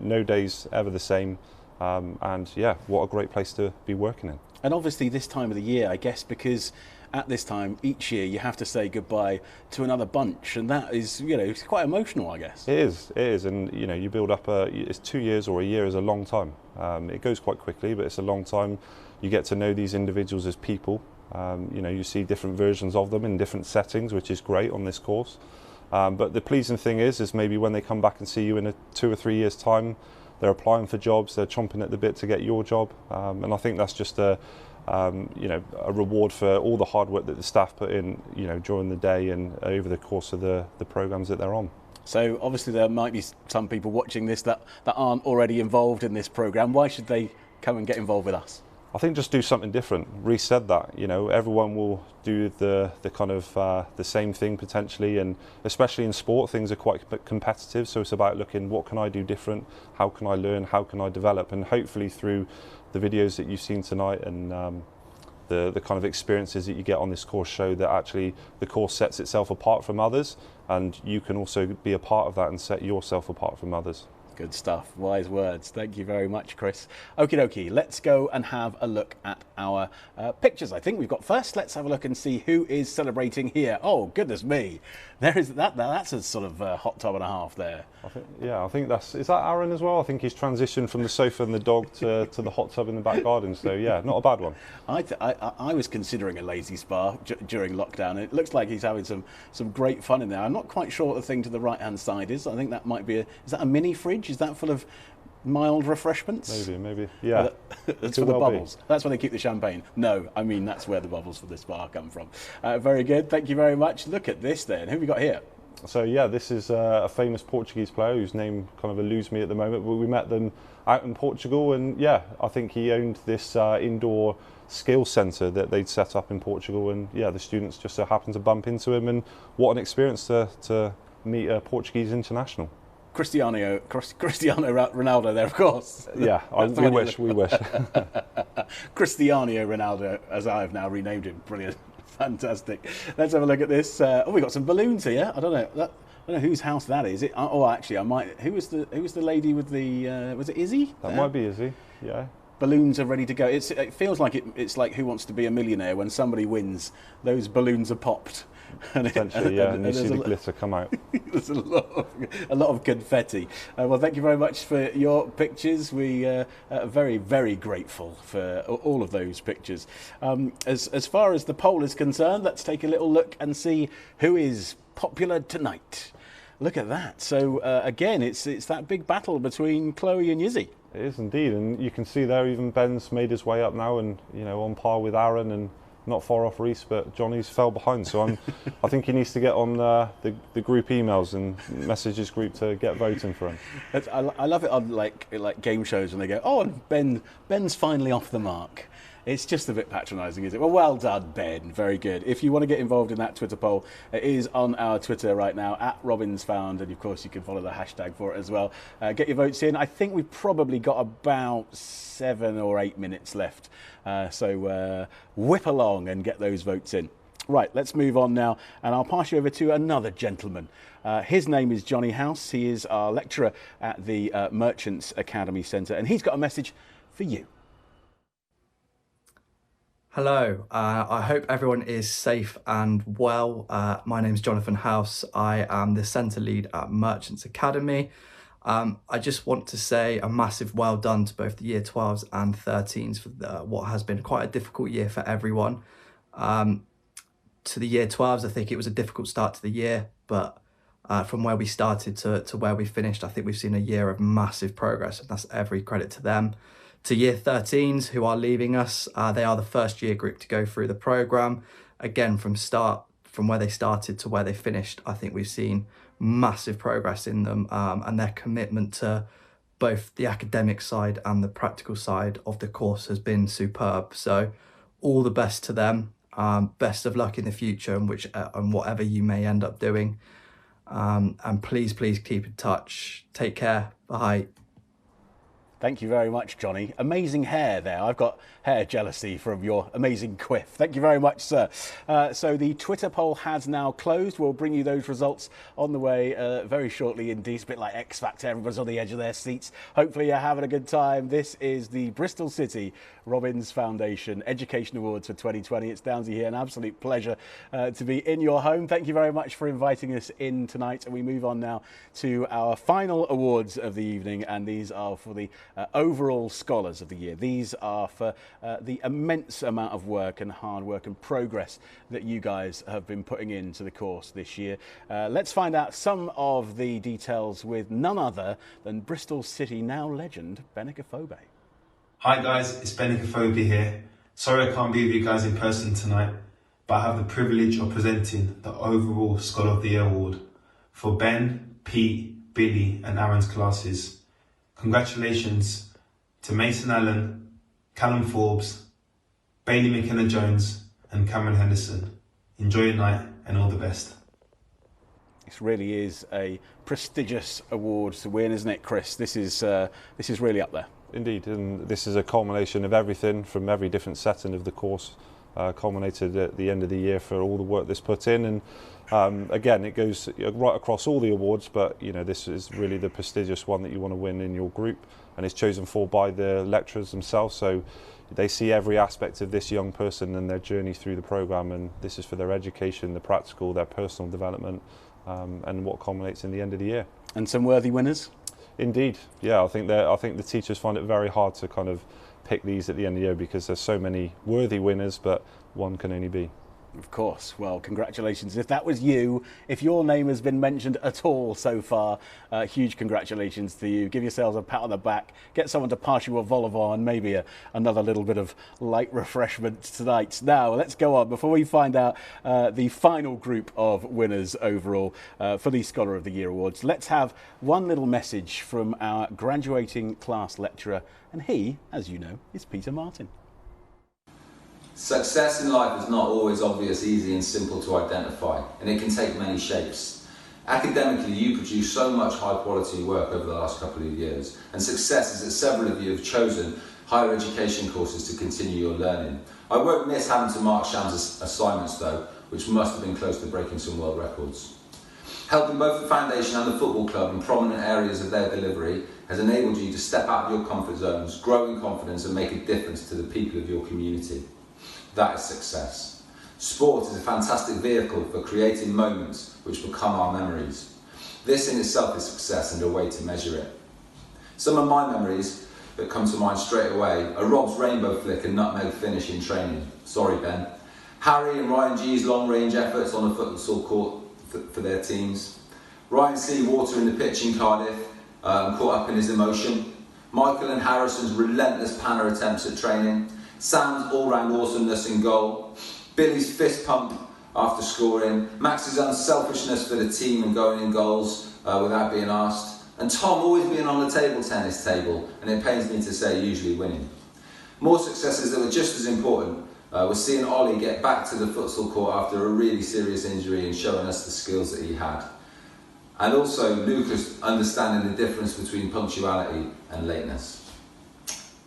No day's ever the same. And yeah, what a great place to be working in. And obviously this time of the year, I guess, because at this time each year you have to say goodbye to another bunch, and that is, it's quite emotional, I guess. It is, and you build up it's 2 years or a year is a long time. It goes quite quickly, but it's a long time. You get to know these individuals as people. You see different versions of them in different settings, which is great on this course. But the pleasing thing is maybe when they come back and see you in 2 or 3 years' time, they're applying for jobs, they're chomping at the bit to get your job, and I think that's just a reward for all the hard work that the staff put in, during the day and over the course of the programs that they're on. So obviously there might be some people watching this that aren't already involved in this program. Why should they come and get involved with us? I think just do something different. Reece said that, everyone will do the kind of the same thing potentially, and especially in sport, things are quite competitive. So it's about looking, what can I do different? How can I learn? How can I develop? And hopefully through the videos that you've seen tonight and the kind of experiences that you get on this course show that actually the course sets itself apart from others, and you can also be a part of that and set yourself apart from others. Good stuff. Wise words. Thank you very much, Chris. Okie dokie, let's go and have a look at our pictures. I think we've got first. Let's have a look and see who is celebrating here. Oh, goodness me. There is that. That's a sort of hot tub and a half there. I think is that Aaron as well? I think he's transitioned from the sofa and the dog to the hot tub in the back garden. So yeah, not a bad one. I was considering a lazy spa during lockdown. It looks like he's having some great fun in there. I'm not quite sure what the thing to the right hand side is. I think that might be is that a mini fridge? Is that full of mild refreshments? Maybe. Yeah. That's for the bubbles. That's where they keep the champagne. No, I mean that's where the bubbles for this bar come from. Very good. Thank you very much. Look at this then. Who have we got here? So yeah, this is a famous Portuguese player whose name kind of eludes me at the moment, but we met them out in Portugal, and yeah, I think he owned this indoor skills centre that they'd set up in Portugal, and yeah, the students just so happened to bump into him, and what an experience to meet a Portuguese international. Cristiano Ronaldo there, of course. Yeah, we wish. Cristiano Ronaldo, as I have now renamed him. Brilliant. Fantastic. Let's have a look at this. We got some balloons here. I don't know whose house that is. Actually, I might. Who was the lady with the? Was it Izzy? That might be Izzy. Yeah. Balloons are ready to go. It feels like it's like Who Wants to Be a Millionaire when somebody wins. Those balloons are popped. Potentially, and you see the glitter come out. There's a lot of confetti. Well, thank you very much for your pictures. We are very, very grateful for all of those pictures. As far as the poll is concerned, let's take a little look and see who is popular tonight. Look at that. So again, it's that big battle between Chloe and Yizzy. It is indeed, and you can see there even Ben's made his way up now, and on par with Aaron and not far off Reece, but Johnny's fell behind. So I think he needs to get on the group emails and message his group to get voting for him. I love it on like game shows when they go, oh, and Ben's finally off the mark. It's just a bit patronising, is it? Well done, Ben. Very good. If you want to get involved in that Twitter poll, it is on our Twitter right now, @RobinsFound, and of course you can follow the hashtag for it as well. Get your votes in. I think we've probably got about 7 or 8 minutes left. So whip along and get those votes in. Right, let's move on now, and I'll pass you over to another gentleman. His name is Johnny House. He is our lecturer at the Merchants Academy Centre, and he's got a message for you. Hello, I hope everyone is safe and well. My name is Jonathan House. I am the centre lead at Merchants Academy. I just want to say a massive well done to both the Year 12s and 13s for what has been quite a difficult year for everyone. To the Year 12s, I think it was a difficult start to the year, but from where we started to where we finished, I think we've seen a year of massive progress, and that's every credit to them. To Year 13s who are leaving us, they are the first year group to go through the programme. Again, from where they started to where they finished, I think we've seen massive progress in them, and their commitment to both the academic side and the practical side of the course has been superb. So all the best to them. Best of luck in the future and whatever you may end up doing. And please keep in touch. Take care. Bye. Thank you very much, Johnny. Amazing hair there. I've got hair jealousy from your amazing quiff. Thank you very much, sir. So the Twitter poll has now closed. We'll bring you those results on the way very shortly indeed. It's a bit like X Factor. Everyone's on the edge of their seats. Hopefully you're having a good time. This is the Bristol City Robbins Foundation Education Awards for 2020. It's Downsy here. An absolute pleasure to be in your home. Thank you very much for inviting us in tonight. And we move on now to our final awards of the evening. And these are for the overall scholars of the year. These are for the immense amount of work and hard work and progress that you guys have been putting into the course this year. Let's find out some of the details with none other than Bristol City now legend Benica Fobe. Hi guys, it's Benica Fobe here. Sorry I can't be with you guys in person tonight, but I have the privilege of presenting the overall Scholar of the Year award for Ben, Pete, Billy and Aaron's classes. Congratulations to Mason Allen, Callum Forbes, Bailey McKenna-Jones and Cameron Henderson. Enjoy your night and all the best. This really is a prestigious award to win, isn't it, Chris? This is really up there. Indeed, and this is a culmination of everything from every different setting of the course, culminated at the end of the year for all the work that's put in. And again, it goes right across all the awards, but you know, this is really the prestigious one that you want to win in your group, and it's chosen for by the lecturers themselves. So they see every aspect of this young person and their journey through the programme, and this is for their education, the practical, their personal development, and what culminates in the end of the year. And some worthy winners? Indeed, yeah. I think the teachers find it very hard to kind of pick these at the end of the year because there's so many worthy winners, but one can only be. Of course. Well, congratulations. If that was you, if your name has been mentioned at all so far, huge congratulations to you. Give yourselves a pat on the back. Get someone to pass you a vol au vent and maybe another little bit of light refreshment tonight. Now, let's go on. Before we find out the final group of winners overall for the Scholar of the Year Awards, let's have one little message from our graduating class lecturer. And he, as you know, is Peter Martin. Success in life is not always obvious, easy and simple to identify, and it can take many shapes. Academically, you produce so much high quality work over the last couple of years, and success is that several of you have chosen higher education courses to continue your learning. I won't miss having to mark Sham's assignments though, which must have been close to breaking some world records. Helping both the foundation and the football club in prominent areas of their delivery has enabled you to step out of your comfort zones, grow in confidence and make a difference to the people of your community. That is success. Sport is a fantastic vehicle for creating moments which become our memories. This in itself is success and a way to measure it. Some of my memories that come to mind straight away are Rob's rainbow flick and nutmeg finish in training. Sorry, Ben. Harry and Ryan G's long range efforts on the futsal court for their teams. Ryan C. water in the pitch in Cardiff, caught up in his emotion. Michael and Harrison's relentless panner attempts at training. Sam's all-round awesomeness in goal, Billy's fist pump after scoring, Max's unselfishness for the team and going in goals without being asked, and Tom always being on the table tennis table, and it pains me to say usually winning. More successes that were just as important were seeing Ollie get back to the futsal court after a really serious injury and showing us the skills that he had. And also Lucas understanding the difference between punctuality and lateness.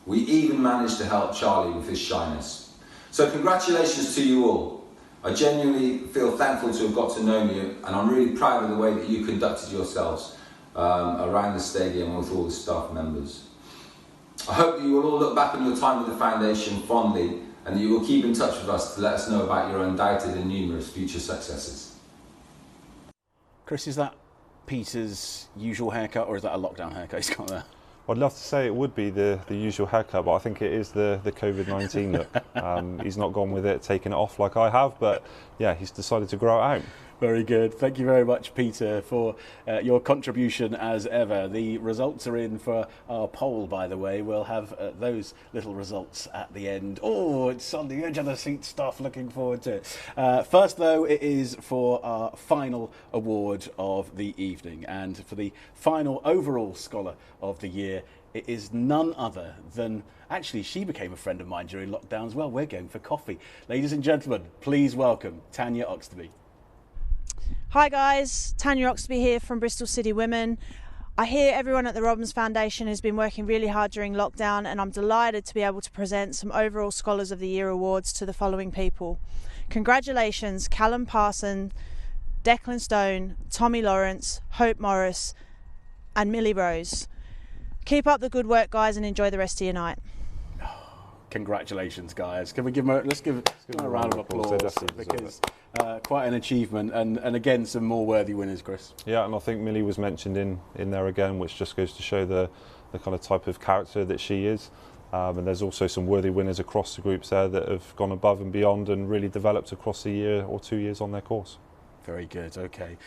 We even managed to help Charlie with his shyness. So congratulations to you all. I genuinely feel thankful to have got to know you, and I'm really proud of the way that you conducted yourselves around the stadium with all the staff members. I hope that you will all look back on your time with the foundation fondly, and that you will keep in touch with us to let us know about your undoubted and numerous future successes. Chris, is that Peter's usual haircut or is that a lockdown haircut he's got there? I'd love to say it would be the usual haircut, but I think it is the COVID-19 look. He's not gone with it, taken it off like I have, but yeah, he's decided to grow it out. Very good. Thank you very much, Peter, for your contribution as ever. The results are in for our poll, by the way. We'll have those little results at the end. Oh, it's on the edge of the seat stuff. Looking forward to it. First, though, it is for our final award of the evening. And for the final overall Scholar of the Year, it is none other than... Actually, she became a friend of mine during lockdown as well. We're going for coffee. Ladies and gentlemen, please welcome Tanya Oxtoby. Hi guys, Tanya Oxtoby here from Bristol City Women. I hear everyone at the Robbins Foundation has been working really hard during lockdown, and I'm delighted to be able to present some overall Scholars of the Year awards to the following people. Congratulations, Callum Parson, Declan Stone, Tommy Lawrence, Hope Morris and Millie Rose. Keep up the good work guys and enjoy the rest of your night. Congratulations, guys. Can we give them let's give them a round of applause, because quite an achievement, and again some more worthy winners, Chris. Yeah, and I think Millie was mentioned in there again, which just goes to show the the kind of type of character that she is. And there's also some worthy winners across the groups there that have gone above and beyond and really developed across a year or 2 years on their course. Very good, okay.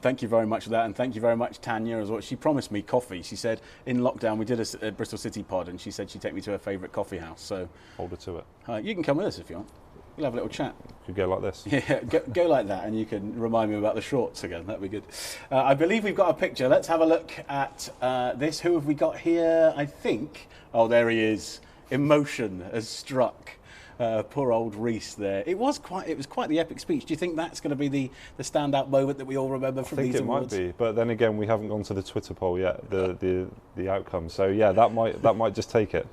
Thank you very much for that, and thank you very much, Tanya, as well. She promised me coffee. She said in lockdown we did a Bristol City pod, and she said she'd take me to her favourite coffee house. So hold her to it. You can come with us if you want. We'll have a little chat. Could go like this. Yeah, go like that, and you can remind me about the shorts again. That'd be good. I believe we've got a picture. Let's have a look at this. Who have we got here? I think. Oh, there he is. Emotion has struck. Poor old Reece there. It was quite the epic speech. Do you think that's going to be the standout moment that we all remember from these awards? I think it might be, but then again, we haven't gone to the Twitter poll yet, the outcome. So yeah, that might just take it.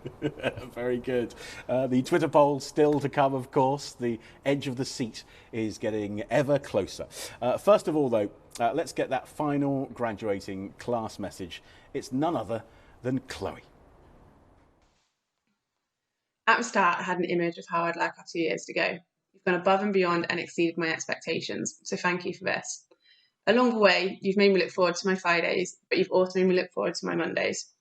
Very good. The Twitter poll still to come, of course. The edge of the seat is getting ever closer. First of all, though, let's get that final graduating class message. It's none other than Chloe. At the start, I had an image of how I'd like our 2 years to go. You've gone above and beyond and exceeded my expectations, so thank you for this. Along the way, you've made me look forward to my Fridays, but you've also made me look forward to my Mondays.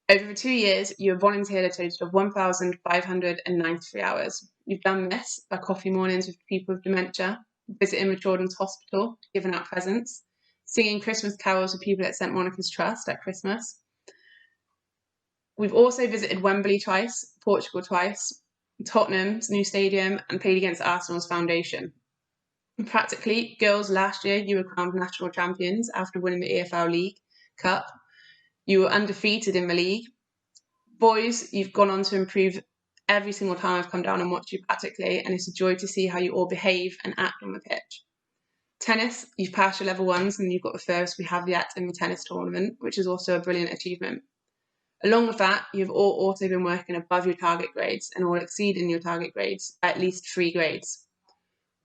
Over the 2 years, you have volunteered a total of 1,593 hours. You've done this by coffee mornings with people with dementia, visiting the children's hospital, giving out presents, singing Christmas carols with people at St Monica's Trust at Christmas. We've also visited Wembley twice, Portugal twice, Tottenham's new stadium, and played against Arsenal's foundation. Practically, girls, last year you were crowned national champions after winning the EFL League Cup. You were undefeated in the league. Boys, you've gone on to improve every single time I've come down and watched you practically, and it's a joy to see how you all behave and act on the pitch. Tennis, you've passed your level ones and you've got the furthest we have yet in the tennis tournament, which is also a brilliant achievement. Along with that, you've all also been working above your target grades and all exceeding your target grades by at least 3 grades.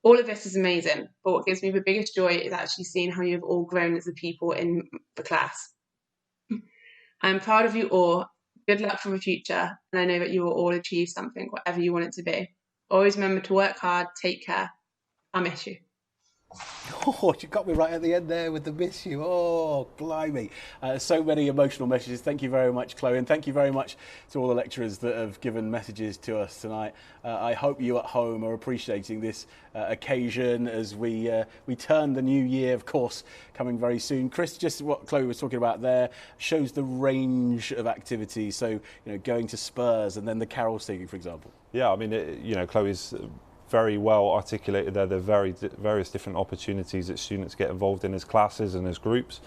All of this is amazing, but what gives me the biggest joy is actually seeing how you've all grown as a people in the class. I'm proud of you all. Good luck for the future, and I know that you will all achieve something, whatever you want it to be. Always remember to work hard, take care. I miss you. Oh, you got me right at the end there with the miss you. Oh, blimey. So many emotional messages. Thank you very much, Chloe, and thank you very much to all the lecturers that have given messages to us tonight. I hope you at home are appreciating this occasion as we turn the new year, of course, coming very soon. Chris, just what Chloe was talking about there shows the range of activities. So, going to Spurs and then the carol singing, for example. Yeah, I mean, Chloe's very well articulated there. There are various different opportunities that students get involved in as classes and as groups.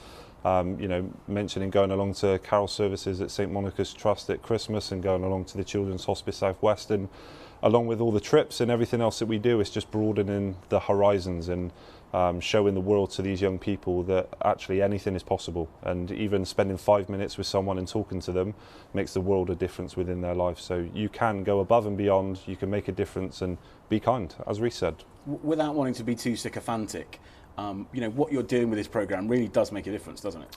Mentioning going along to carol services at St Monica's Trust at Christmas and going along to the Children's Hospice South West, and along with all the trips and everything else that we do, it's just broadening the horizons and showing the world to these young people that actually anything is possible, and even spending 5 minutes with someone and talking to them makes the world a difference within their life. So you can go above and beyond, you can make a difference and be kind, as Reece said. Without wanting to be too sycophantic, what you're doing with this programme really does make a difference, doesn't it?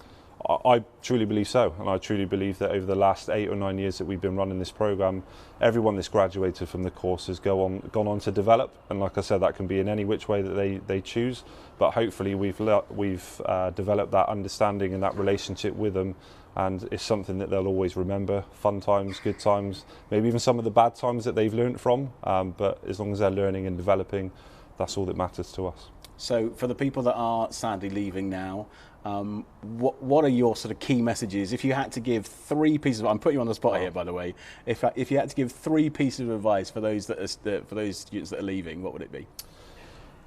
I truly believe so, and I truly believe that over the last 8 or 9 years that we've been running this programme, everyone that's graduated from the course has gone on to develop, and like I said, that can be in any which way that they choose, but hopefully we've developed that understanding and that relationship with them, and it's something that they'll always remember. Fun times, good times, maybe even some of the bad times that they've learnt from, but as long as they're learning and developing, that's all that matters to us. So for the people that are sadly leaving now, what are your sort of key messages? If you had to give 3 pieces, I'm putting you on the spot here, by the way. If you had to give 3 pieces of advice for those for those students that are leaving, what would it be?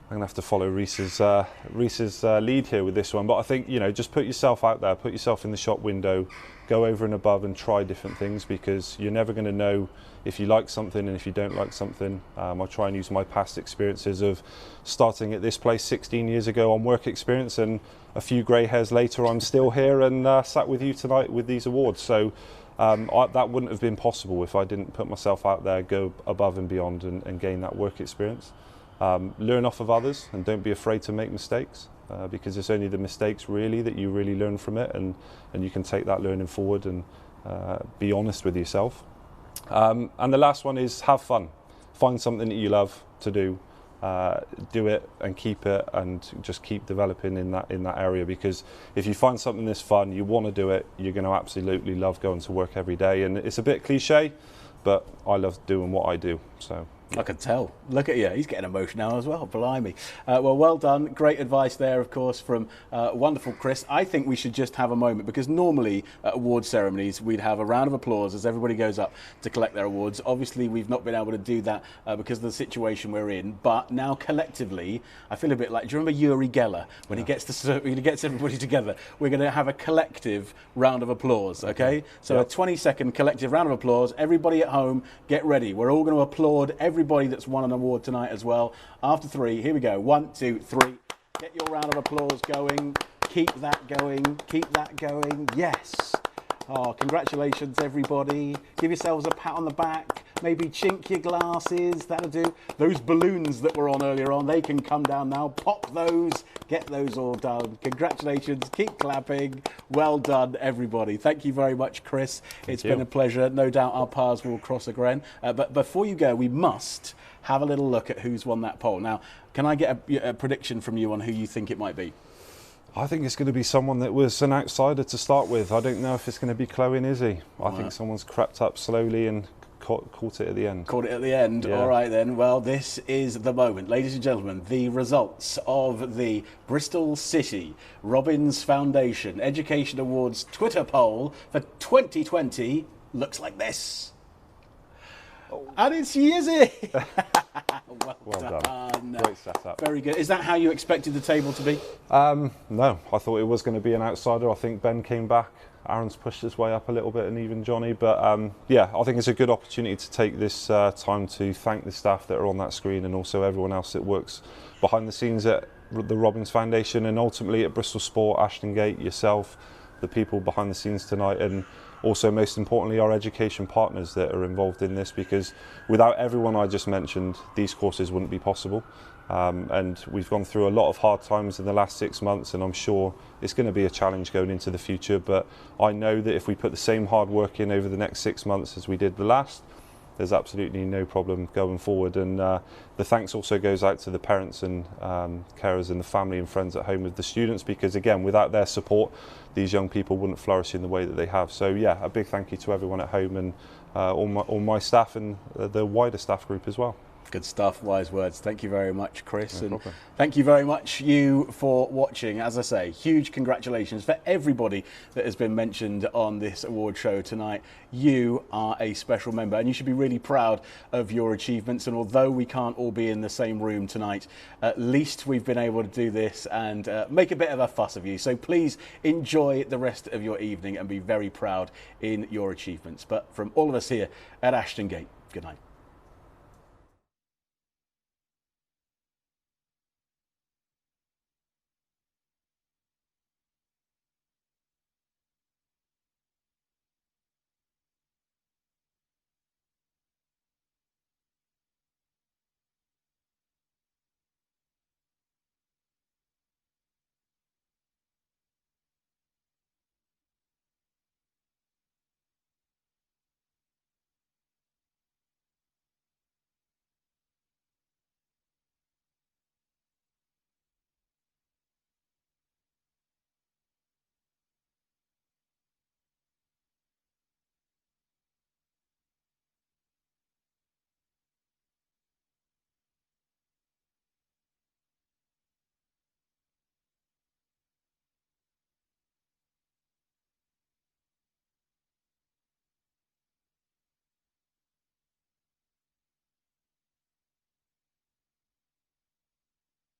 I'm gonna have to follow Reece's lead here with this one, but I think just put yourself out there, put yourself in the shop window, go over and above and try different things, because you're never going to know if you like something and if you don't like something. I try and use my past experiences of starting at this place 16 years ago on work experience, and a few grey hairs later I'm still here and sat with you tonight with these awards. So that wouldn't have been possible if I didn't put myself out there, go above and beyond and gain that work experience. Learn off of others and don't be afraid to make mistakes, because it's only the mistakes really that you really learn from it, and you can take that learning forward and be honest with yourself. And the last one is have fun. Find something that you love to do do it and keep it, and just keep developing in that area, because if you find something this fun, you want to do it, you're going to absolutely love going to work every day. And it's a bit cliche, but I love doing what I do. So I can tell. Look at you. He's getting emotional now as well. Blimey. Well done. Great advice there, of course, from wonderful Chris. I think we should just have a moment, because normally at award ceremonies we'd have a round of applause as everybody goes up to collect their awards. Obviously, we've not been able to do that because of the situation we're in. But now collectively, I feel a bit like, do you remember Uri Geller when he gets everybody together? We're going to have a collective round of applause. Okay. So a 20-second collective round of applause. Everybody at home, get ready. We're all going to applaud everybody that's won an award tonight as well. After 3, here we go. 1, 2, 3. Get your round of applause going. Keep that going. Keep that going. Yes. Oh, congratulations, everybody. Give yourselves a pat on the back. Maybe chink your glasses. That'll do. Those balloons that were on earlier on, they can come down now. Pop those. Get those all done. Congratulations. Keep clapping. Well done, everybody. Thank you very much, Chris. It's been a pleasure. No doubt our paths will cross again. But before you go, we must have a little look at who's won that poll. Now, can I get a prediction from you on who you think it might be? I think it's going to be someone that was an outsider to start with. I don't know if it's going to be Chloe and Izzy. I think someone's crept up slowly and caught it at the end. Caught it at the end. Yeah. All right then. Well, this is the moment, ladies and gentlemen. The results of the Bristol City Robbins Foundation Education Awards Twitter poll for 2020 looks like this. And it's Yizzy. well done. Great setup. Very good. Is that how you expected the table to be? No, I thought it was going to be an outsider. I think Ben came back. Aaron's pushed his way up a little bit, and even Johnny. But yeah, I think it's a good opportunity to take this time to thank the staff that are on that screen, and also everyone else that works behind the scenes at the Robbins Foundation, and ultimately at Bristol Sport, Ashton Gate, yourself, the people behind the scenes tonight, and also, most importantly, our education partners that are involved in this, because without everyone I just mentioned, these courses wouldn't be possible. And we've gone through a lot of hard times in the last 6 months, and I'm sure it's going to be a challenge going into the future. But I know that if we put the same hard work in over the next 6 months as we did the last, there's absolutely no problem going forward. And the thanks also goes out to the parents and carers and the family and friends at home with the students, because again, without their support, these young people wouldn't flourish in the way that they have. So yeah, a big thank you to everyone at home, and all my staff and the wider staff group as well. Good stuff, wise words. Thank you very much, Chris. And thank you very much, you, for watching. As I say, huge congratulations for everybody that has been mentioned on this award show tonight. You are a special member, and you should be really proud of your achievements. And although we can't all be in the same room tonight, at least we've been able to do this and make a bit of a fuss of you. So please enjoy the rest of your evening and be very proud in your achievements. But from all of us here at Ashton Gate, good night.